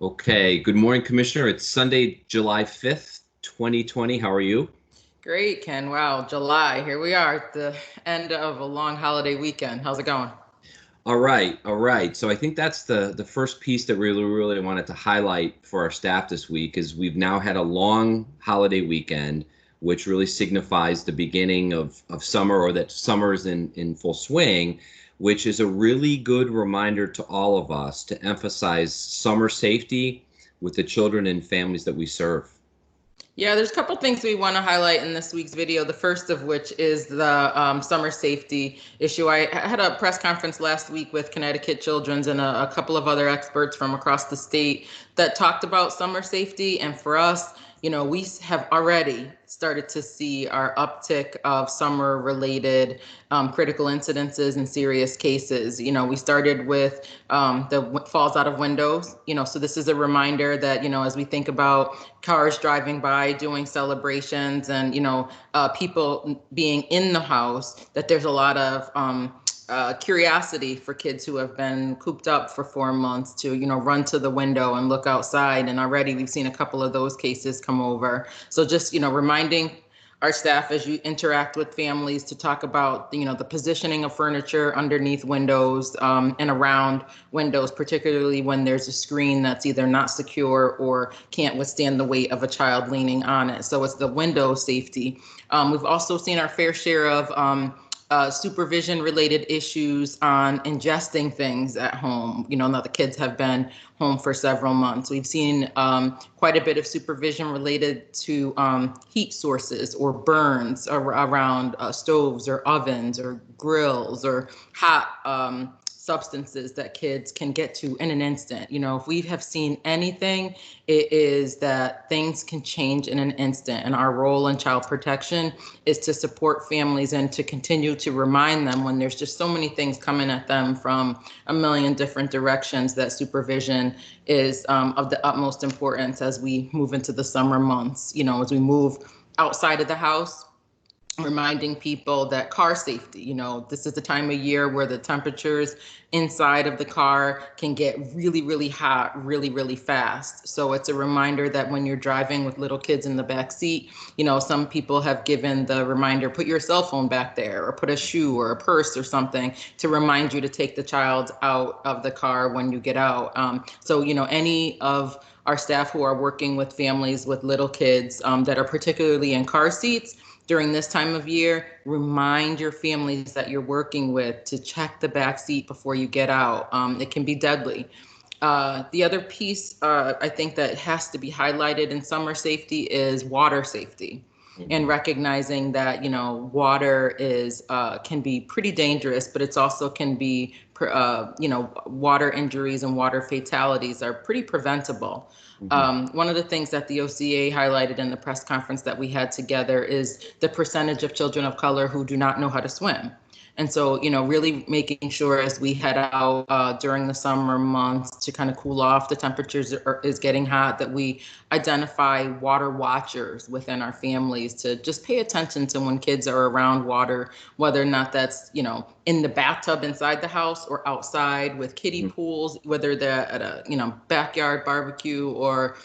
Okay, good morning, Commissioner. It's Sunday, July 5th, 2020. How are you? Great, Ken. Wow, July. Here we are at the end of a long holiday weekend. How's it going? All right, all right. So I think that's the first piece that we really wanted to highlight for our staff this week is we've now had a long holiday weekend, which really signifies the beginning of summer or that summer is in full swing, which is a really good reminder to all of us to emphasize summer safety with the children and families that we serve. Yeah, there's a couple things we want to highlight in this week's video. The first of which is the summer safety issue. I had a press conference last week with Connecticut Children's and a couple of other experts from across the state that talked about summer safety. And for us, we have already started to see our uptick of summer related critical incidences and serious cases. We started with the falls out of windows, so this is a reminder that, as we think about cars driving by doing celebrations and, people being in the house, that there's a lot of curiosity for kids who have been cooped up for 4 months to, run to the window and look outside. And already we've seen a couple of those cases come over. So just, reminding our staff as you interact with families to talk about, the positioning of furniture underneath windows and around windows, particularly when there's a screen that's either not secure or can't withstand the weight of a child leaning on it. So it's the window safety. We've also seen our fair share of supervision related issues on ingesting things at home. Now the kids have been home for several months. We've seen quite a bit of supervision related to heat sources or burns around stoves or ovens or grills or hot substances that kids can get to in an instant. If we have seen anything, it is that things can change in an instant. And our role in child protection is to support families and to continue to remind them when there's just so many things coming at them from a million different directions that supervision is of the utmost importance as we move into the summer months. As we move outside of the house, reminding people that car safety, this is the time of year where the temperatures inside of the car can get really, really hot, really, really fast. So it's a reminder that when you're driving with little kids in the back seat, some people have given the reminder, put your cell phone back there or put a shoe or a purse or something to remind you to take the child out of the car when you get out. So, any of our staff who are working with families with little kids that are particularly in car seats, during this time of year, remind your families that you're working with to check the back seat before you get out. It can be deadly. The other piece I think that has to be highlighted in summer safety is water safety. And recognizing that, water is can be pretty dangerous, but it's also can be, water injuries and water fatalities are pretty preventable. One of the things that the OCA highlighted in the press conference that we had together is the percentage of children of color who do not know how to swim. And so, really making sure as we head out during the summer months to kind of cool off, the temperatures is getting hot, that we identify water watchers within our families to just pay attention to when kids are around water, whether or not that's, in the bathtub inside the house or outside with kiddie pools, whether they're at a, backyard barbecue or,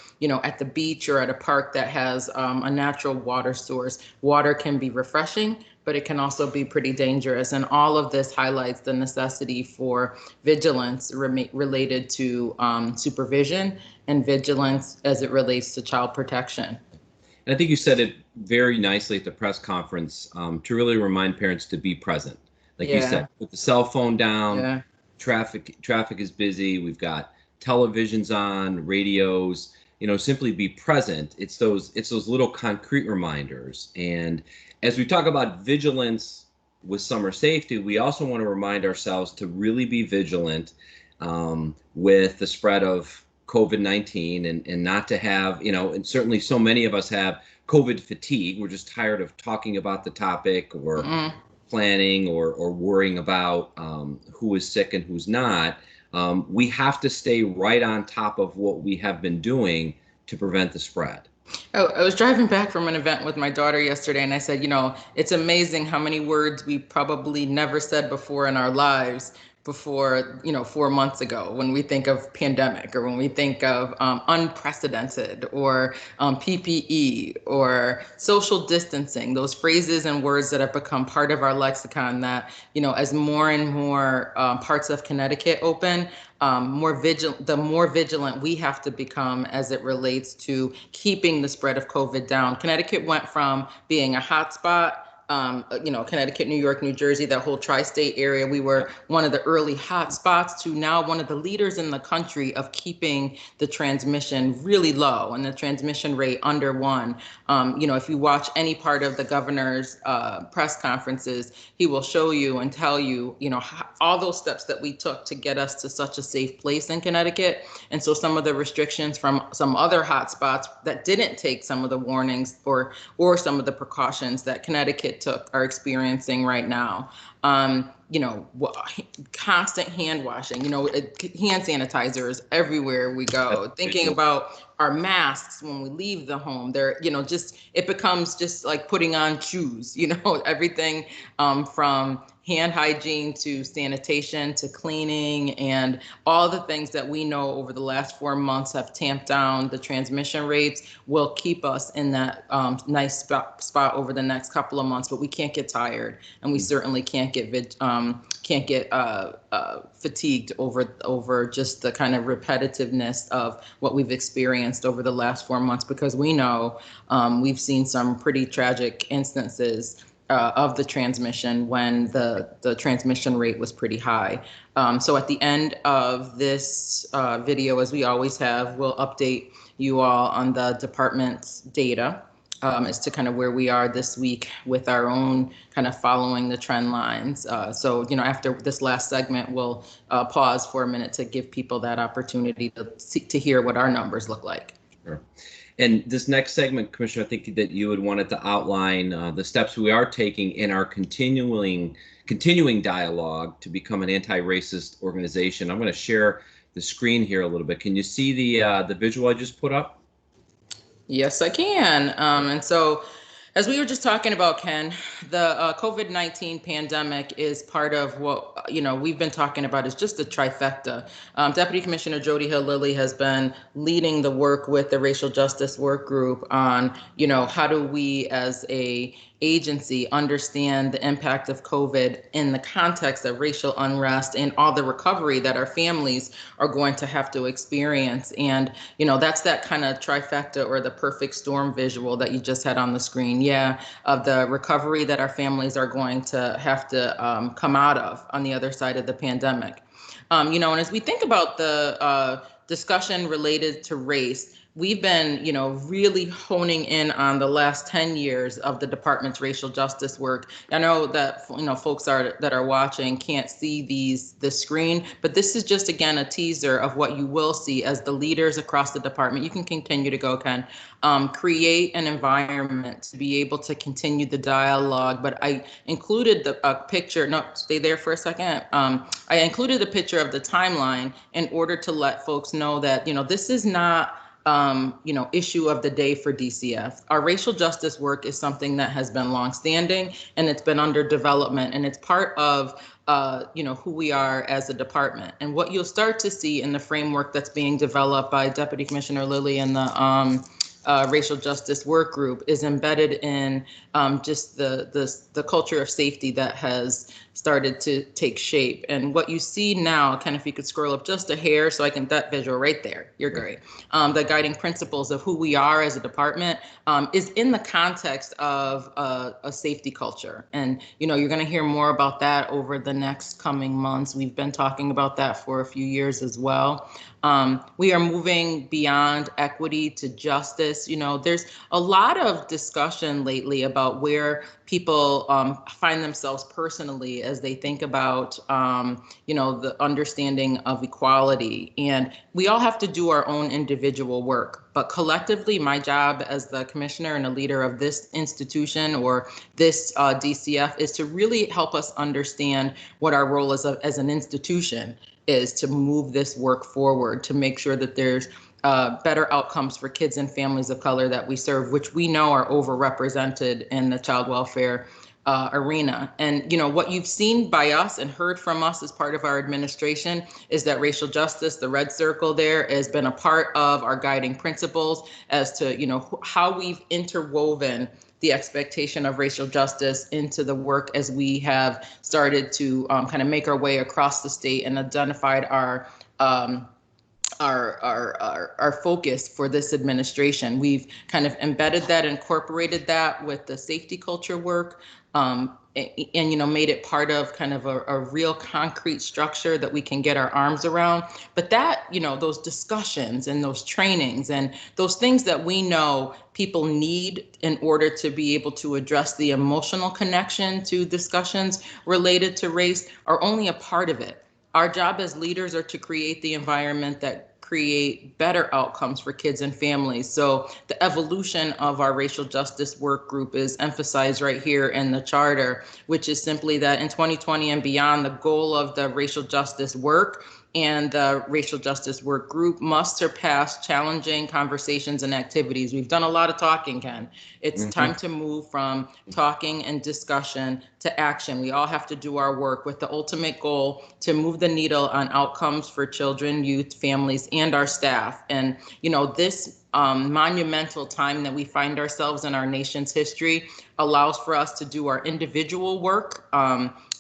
at the beach or at a park that has a natural water source. Water can be refreshing, but it can also be pretty dangerous. And all of this highlights the necessity for vigilance related to supervision and vigilance as it relates to child protection. And I think you said it very nicely at the press conference to really remind parents to be present. Like you said, Yeah, put the cell phone down. yeah. Traffic is busy. We've got televisions on, radios. Simply be present. It's those little concrete reminders. And as we talk about vigilance with summer safety, we also want to remind ourselves to really be vigilant with the spread of COVID-19 and not to have, and certainly so many of us have COVID fatigue. We're just tired of talking about the topic or Mm-mm. planning or worrying about who is sick and who's not. We have to stay right on top of what we have been doing to prevent the spread. Oh, I was driving back from an event with my daughter yesterday, and I said, it's amazing how many words we probably never said before in our lives, before, 4 months ago, when we think of pandemic or when we think of unprecedented or PPE or social distancing, those phrases and words that have become part of our lexicon that, as more and more parts of Connecticut open, the more vigilant we have to become as it relates to keeping the spread of COVID down. Connecticut went from being a hotspot, Connecticut, New York, New Jersey, that whole tri-state area. We were one of the early hot spots to now one of the leaders in the country of keeping the transmission really low and the transmission rate under 1. If you watch any part of the governor's press conferences, he will show you and tell you, all those steps that we took to get us to such a safe place in Connecticut. And so some of the restrictions from some other hot spots that didn't take some of the warnings or some of the precautions that Connecticut are experiencing right now. Constant hand washing, hand sanitizers everywhere we go. Thinking about our masks when we leave the home, it becomes just like putting on shoes, everything from hand hygiene to sanitation to cleaning, and all the things that we know over the last 4 months have tamped down the transmission rates will keep us in that nice spot over the next couple of months. But we can't get tired, and we certainly can't get fatigued over just the kind of repetitiveness of what we've experienced over the last 4 months, because we know we've seen some pretty tragic instances of the transmission when the transmission rate was pretty high. So at the end of this video, as we always have, we'll update you all on the department's data as to kind of where we are this week with our own kind of following the trend lines. So, after this last segment, we'll pause for a minute to give people that opportunity to hear what our numbers look like. Sure. And this next segment, Commissioner, I think that you had wanted to outline the steps we are taking in our continuing dialogue to become an anti-racist organization. I'm going to share the screen here a little bit. Can you see the visual I just put up? Yes, I can. And so, as we were just talking about, Ken, the COVID-19 pandemic is part of what, we've been talking about is just a trifecta. Deputy Commissioner Jody Hill-Lilly has been leading the work with the Racial Justice Work Group on, how do we as a agency understand the impact of COVID in the context of racial unrest and all the recovery that our families are going to have to experience. And, that's that kind of trifecta or the perfect storm visual that you just had on the screen. Yeah, of the recovery that our families are going to have to come out of on the other side of the pandemic. And as we think about the discussion related to race, we've been, really honing in on the last 10 years of the department's racial justice work. I know that, folks that are watching can't see the screen, but this is just, again, a teaser of what you will see as the leaders across the department. You can continue to go, Ken. Create an environment to be able to continue the dialogue. But I included a picture. No, stay there for a second. I included a picture of the timeline in order to let folks know that, this is not issue of the day for DCF. Our racial justice work is something that has been longstanding, and it's been under development, and it's part of who we are as a department. And what you'll start to see in the framework that's being developed by Deputy Commissioner Lilly and the Racial Justice Work Group is embedded in just the culture of safety that has started to take shape. And what you see now, Ken, if you could scroll up just a hair so I can, that visual right there, you're great. The guiding principles of who we are as a department is in the context of a safety culture. And, you're going to hear more about that over the next coming months. We've been talking about that for a few years as well. We are moving beyond equity to justice. There's a lot of discussion lately about where people find themselves personally as they think about, the understanding of equality. And we all have to do our own individual work. But collectively, my job as the commissioner and a leader of this institution or this DCF is to really help us understand what our role as an institution is to move this work forward, to make sure that there's better outcomes for kids and families of color that we serve, which we know are overrepresented in the child welfare arena. And, what you've seen by us and heard from us as part of our administration is that racial justice, the red circle there, has been a part of our guiding principles as to, how we've interwoven the expectation of racial justice into the work as we have started to kind of make our way across the state and identified um, our focus for this administration. We've kind of embedded that, incorporated that with the safety culture work, and made it part of kind of a real concrete structure that we can get our arms around. But that, those discussions and those trainings and those things that we know people need in order to be able to address the emotional connection to discussions related to race are only a part of it. Our job as leaders are to create the environment that create better outcomes for kids and families. So the evolution of our racial justice work group is emphasized right here in the charter, which is simply that in 2020 and beyond, the goal of the racial justice work and the racial justice work group must surpass challenging conversations and activities. We've done a lot of talking, Ken. It's time to move from talking and discussion to action. We all have to do our work with the ultimate goal to move the needle on outcomes for children, youth, families, and our staff. And, this monumental time that we find ourselves in our nation's history allows for us to do our individual work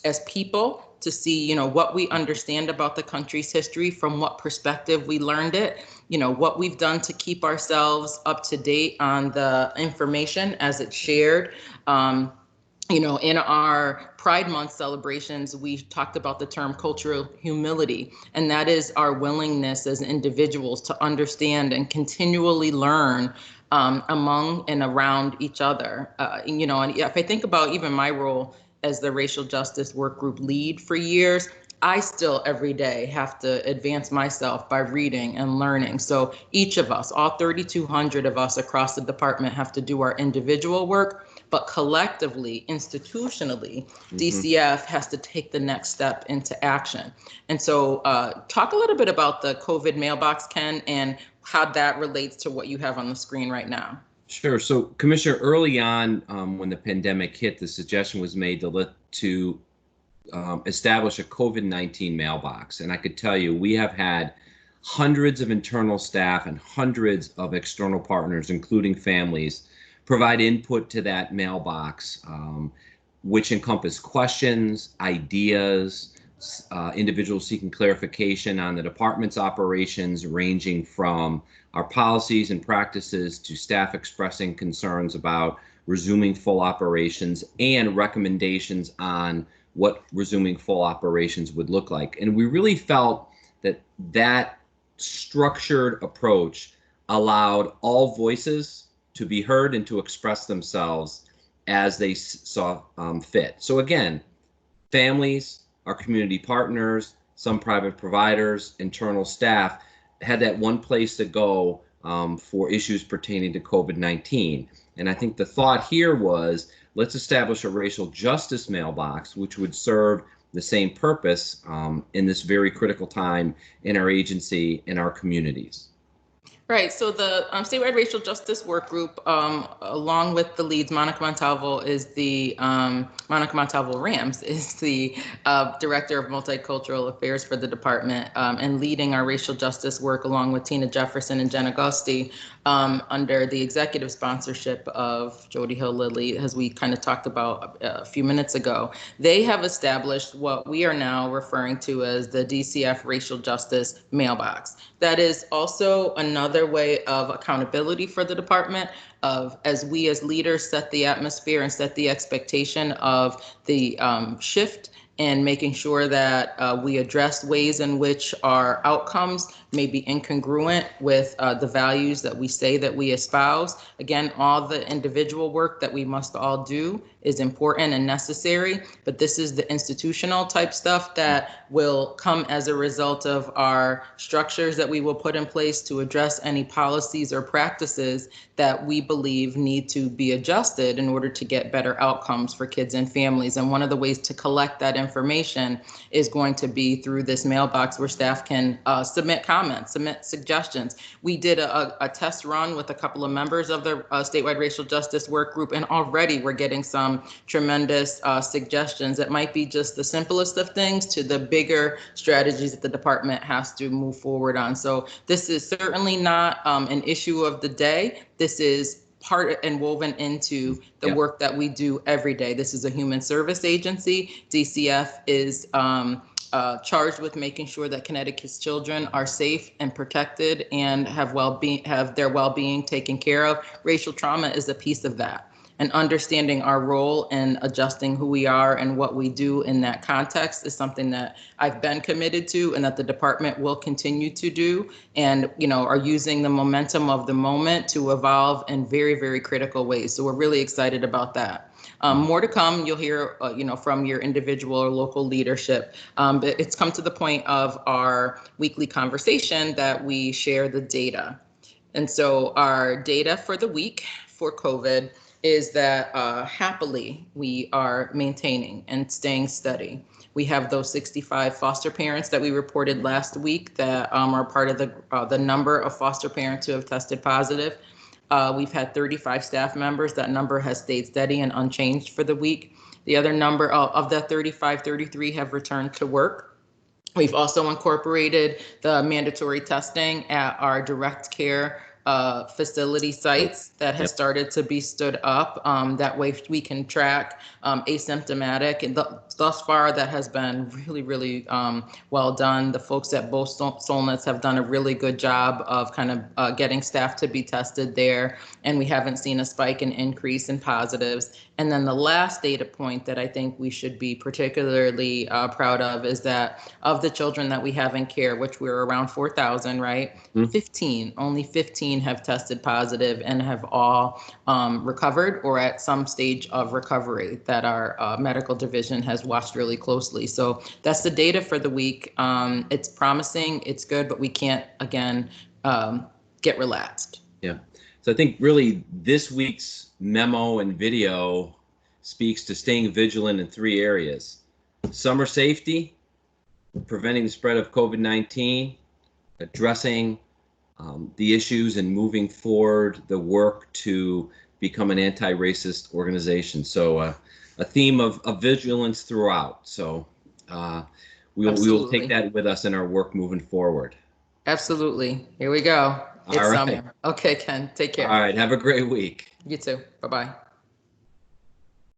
as people, to see, what we understand about the country's history, from what perspective we learned it, what we've done to keep ourselves up to date on the information as it's shared. In our Pride Month celebrations, we talked about the term cultural humility, and that is our willingness as individuals to understand and continually learn among and around each other. And if I think about even my role as the racial justice work group lead for years, I still every day have to advance myself by reading and learning. So each of us, all 3,200 of us across the department, have to do our individual work, but collectively, institutionally, DCF has to take the next step into action. And so talk a little bit about the COVID mailbox, Ken, and how that relates to what you have on the screen right now. Sure. So, Commissioner, early on, when the pandemic hit, the suggestion was made to establish a COVID-19 mailbox. And I could tell you, we have had hundreds of internal staff and hundreds of external partners, including families, provide input to that mailbox, which encompass questions, ideas, individuals seeking clarification on the department's operations, ranging from our policies and practices to staff expressing concerns about resuming full operations and recommendations on what resuming full operations would look like. And we really felt that structured approach allowed all voices to be heard and to express themselves as they saw fit. So again, families, our community partners, some private providers, internal staff had that one place to go for issues pertaining to COVID-19. And I think the thought here was, let's establish a racial justice mailbox, which would serve the same purpose in this very critical time in our agency, in our communities. Right. So the statewide racial justice work group, along with the leads, Monica Montalvo Rams is the director of multicultural affairs for the department, and leading our racial justice work along with Tina Jefferson and Jen Agosti under the executive sponsorship of Jody Hill Lilly, as we kind of talked about a few minutes ago. They have established what we are now referring to as the DCF racial justice mailbox. That is also another way of accountability for the department, of as we as leaders set the atmosphere and set the expectation of the shift, and making sure that we address ways in which our outcomes may be incongruent with the values that we say that we espouse. Again, all the individual work that we must all do is important and necessary, but this is the institutional type stuff that will come as a result of our structures that we will put in place to address any policies or practices that we believe need to be adjusted in order to get better outcomes for kids and families. And one of the ways to collect that information information is going to be through this mailbox where staff can submit comments, submit suggestions. We did a test run with a couple of members of the statewide racial justice work group, and already we're getting some tremendous suggestions. It might be just the simplest of things to the bigger strategies that the department has to move forward on. So this is certainly not an issue of the day. This is part and woven into the work that we do every day. This is a human service agency. DCF is charged with making sure that Connecticut's children are safe and protected and have their well-being taken care of. Racial trauma is a piece of that. And understanding our role and adjusting who we are and what we do in that context is something that I've been committed to and that the department will continue to do, and are using the momentum of the moment to evolve in very, very critical ways. So we're really excited about that. More to come. You'll hear, from your individual or local leadership. But it's come to the point of our weekly conversation that we share the data. And so our data for the week for COVID is that happily we are maintaining and staying steady. We have those 65 foster parents that we reported last week that are part of the number of foster parents who have tested positive. We've had 35 staff members. That number has stayed steady and unchanged for the week. The other number of that 35, 33 have returned to work. We've also incorporated the mandatory testing at our direct care facility sites that has started to be stood up. That way we can track asymptomatic, and thus far that has been really, really well done. The folks at both Solnits have done a really good job of kind of getting staff to be tested there, and we haven't seen a spike in increase in positives. And then the last data point that I think we should be particularly proud of is that of the children that we have in care, which we're around 4,000, right? 15, only 15 have tested positive and have all recovered or at some stage of recovery that our medical division has watched really closely. So that's the data for the week. It's promising, it's good, but we can't, again, get relaxed. Yeah. So I think really this week's memo and video speaks to staying vigilant in 3 areas: summer safety, preventing the spread of COVID-19, addressing the issues and moving forward the work to become an anti-racist organization. So a theme of vigilance throughout. So we will take that with us in our work moving forward. Absolutely. Here we go. It's summer. Okay, Ken, take care. All right. Have a great week. You too. Bye-bye.